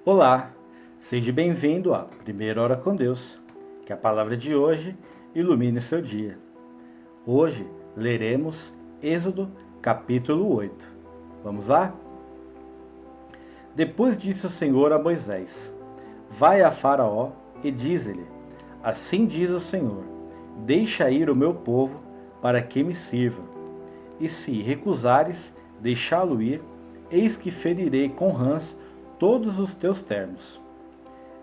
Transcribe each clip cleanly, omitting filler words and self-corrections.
Olá, seja bem-vindo à Primeira Hora com Deus. Que a palavra de hoje ilumine seu dia. Hoje leremos Êxodo capítulo 8. Vamos lá? Depois disse o Senhor a Moisés: Vai a Faraó e diz-lhe: Assim diz o Senhor: Deixa ir o meu povo para que me sirva. E se recusares deixá-lo ir, eis que ferirei com rãs todos os teus termos.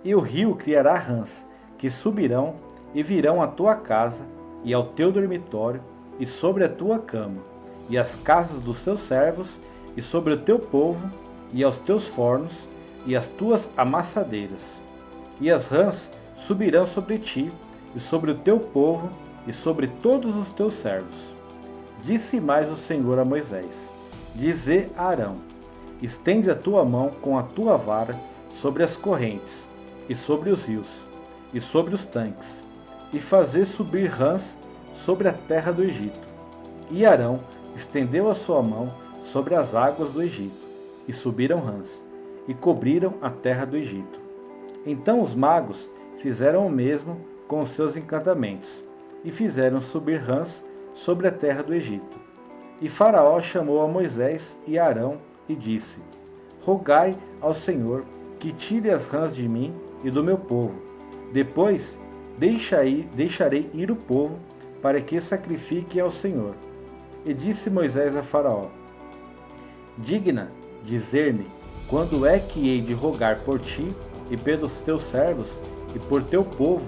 E o rio criará rãs, que subirão e virão à tua casa, e ao teu dormitório, e sobre a tua cama, e às casas dos teus servos, e sobre o teu povo, e aos teus fornos, e às tuas amassadeiras. E as rãs subirão sobre ti, e sobre o teu povo, e sobre todos os teus servos. Disse mais o Senhor a Moisés: Dize a Arão: Estende a tua mão com a tua vara sobre as correntes, e sobre os rios, e sobre os tanques, e fazer subir rãs sobre a terra do Egito. E Arão estendeu a sua mão sobre as águas do Egito, e subiram rãs, e cobriram a terra do Egito. Então os magos fizeram o mesmo com os seus encantamentos, e fizeram subir rãs sobre a terra do Egito. E Faraó chamou a Moisés e a Arão, e disse: Rogai ao Senhor que tire as rãs de mim e do meu povo. Depois deixarei ir o povo para que sacrifiquem ao Senhor. E disse Moisés a Faraó: Digna dizer-me quando é que hei de rogar por ti e pelos teus servos e por teu povo,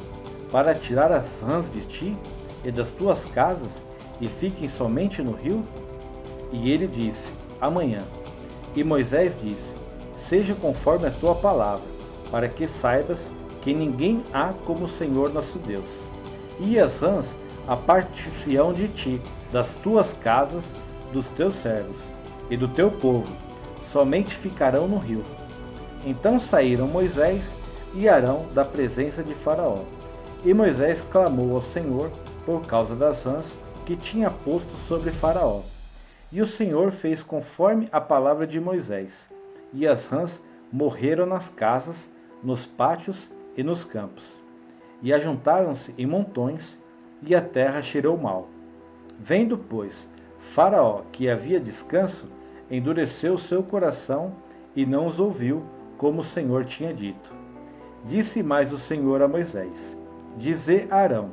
para tirar as rãs de ti e das tuas casas, e fiquem somente no rio? E ele disse: Amanhã. E Moisés disse: Seja conforme a tua palavra, para que saibas que ninguém há como o Senhor nosso Deus. E as rãs apartar-se-ão de ti, das tuas casas, dos teus servos e do teu povo, somente ficarão no rio. Então saíram Moisés e Arão da presença de Faraó. E Moisés clamou ao Senhor por causa das rãs que tinha posto sobre Faraó. E o Senhor fez conforme a palavra de Moisés, e as rãs morreram nas casas, nos pátios e nos campos. E ajuntaram-se em montões, e a terra cheirou mal. Vendo, pois, Faraó que havia descanso, endureceu o seu coração, e não os ouviu, como o Senhor tinha dito. Disse mais o Senhor a Moisés: Dize a Arão: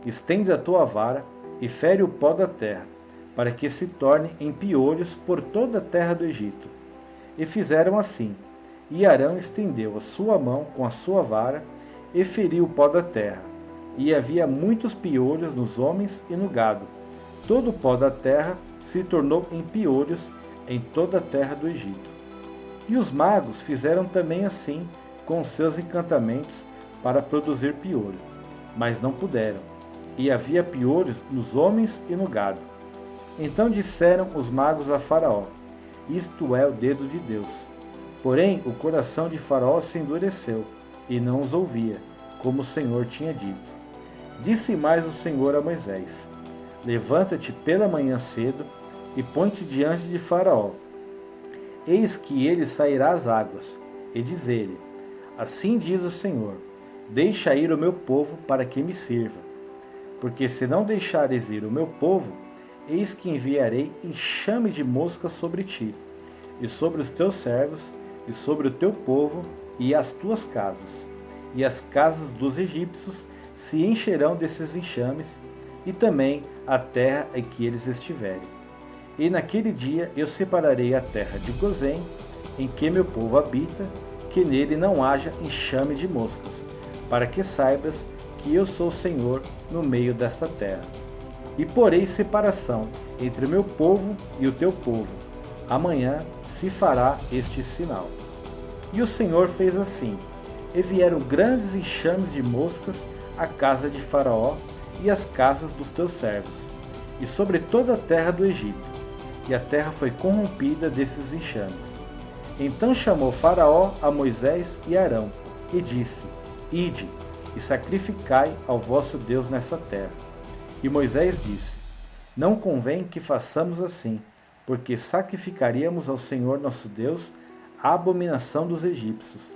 Estende a tua vara, e fere o pó da terra, para que se torne em piolhos por toda a terra do Egito. E fizeram assim. E Arão estendeu a sua mão com a sua vara, e feriu o pó da terra. E havia muitos piolhos nos homens e no gado. Todo o pó da terra se tornou em piolhos em toda a terra do Egito. E os magos fizeram também assim com os seus encantamentos para produzir piolho, mas não puderam. E havia piolhos nos homens e no gado. Então disseram os magos a Faraó: Isto é o dedo de Deus. Porém, o coração de Faraó se endureceu, e não os ouvia, como o Senhor tinha dito. Disse mais o Senhor a Moisés: Levanta-te pela manhã cedo, e põe-te diante de Faraó. Eis que ele sairá às águas, e diz ele: Assim diz o Senhor: Deixa ir o meu povo para que me sirva. Porque se não deixares ir o meu povo, eis que enviarei enxame de moscas sobre ti, e sobre os teus servos, e sobre o teu povo, e as tuas casas. E as casas dos egípcios se encherão desses enxames, e também a terra em que eles estiverem. E naquele dia eu separarei a terra de Gozém, em que meu povo habita, que nele não haja enxame de moscas, para que saibas que eu sou o Senhor no meio desta terra. E porei separação entre o meu povo e o teu povo. Amanhã se fará este sinal. E o Senhor fez assim, e vieram grandes enxames de moscas à casa de Faraó e às casas dos teus servos, e sobre toda a terra do Egito, e a terra foi corrompida desses enxames. Então chamou Faraó a Moisés e Arão, e disse: Ide, e sacrificai ao vosso Deus nessa terra. E Moisés disse: Não convém que façamos assim, porque sacrificaríamos ao Senhor nosso Deus a abominação dos egípcios.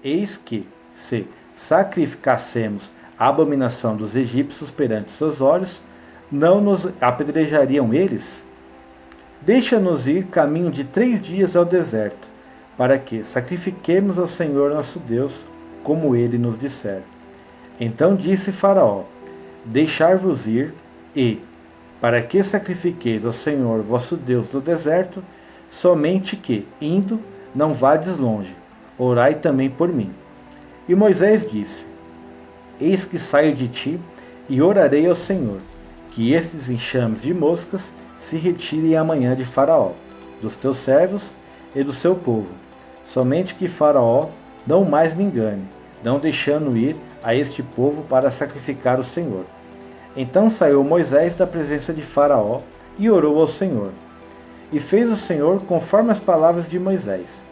eis que, se sacrificássemos a abominação dos egípcios perante seus olhos, não nos apedrejariam eles? Deixa-nos ir caminho de 3 dias ao deserto, para que sacrifiquemos ao Senhor nosso Deus, como ele nos disser. Então disse Faraó: Deixar-vos ir, e, para que sacrifiqueis ao Senhor vosso Deus no deserto, somente que, indo, não vades longe, orai também por mim. E Moisés disse: Eis que saio de ti, e orarei ao Senhor, que estes enxames de moscas se retirem amanhã de Faraó, dos teus servos e do seu povo, somente que Faraó não mais me engane, não deixando ir a este povo para sacrificar o Senhor. Então saiu Moisés da presença de Faraó e orou ao Senhor. E fez o Senhor conforme as palavras de Moisés.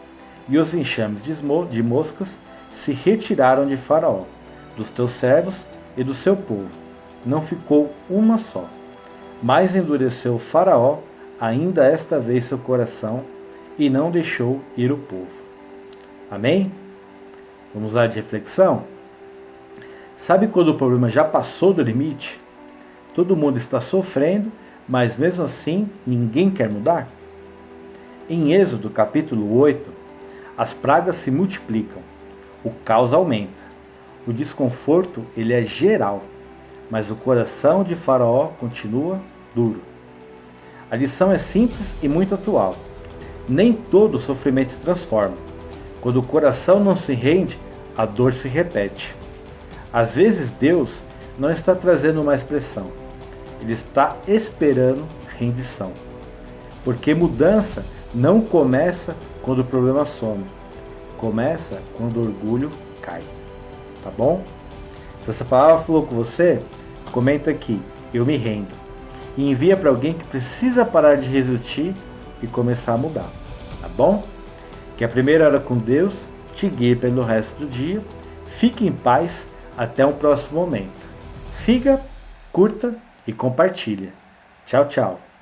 E os enxames de moscas se retiraram de Faraó, dos teus servos e do seu povo. Não ficou uma só. Mas endureceu Faraó ainda esta vez seu coração e não deixou ir o povo. Amém? Vamos lá de reflexão? Sabe quando o problema já passou do limite? Todo mundo está sofrendo, mas mesmo assim ninguém quer mudar? Em Êxodo capítulo 8, as pragas se multiplicam, o caos aumenta, o desconforto ele é geral, mas o coração de Faraó continua duro. A lição é simples e muito atual. Nem todo sofrimento transforma. Quando o coração não se rende, a dor se repete. Às vezes Deus não está trazendo mais pressão. Ele está esperando rendição. Porque mudança não começa quando o problema some. Começa quando o orgulho cai. Tá bom? Se essa palavra falou com você, comenta aqui, eu me rendo. E envia para alguém que precisa parar de resistir e começar a mudar. Tá bom? Que a primeira hora com Deus te guie pelo resto do dia. Fique em paz. Até um próximo momento. Siga, curta e compartilha. Tchau, tchau.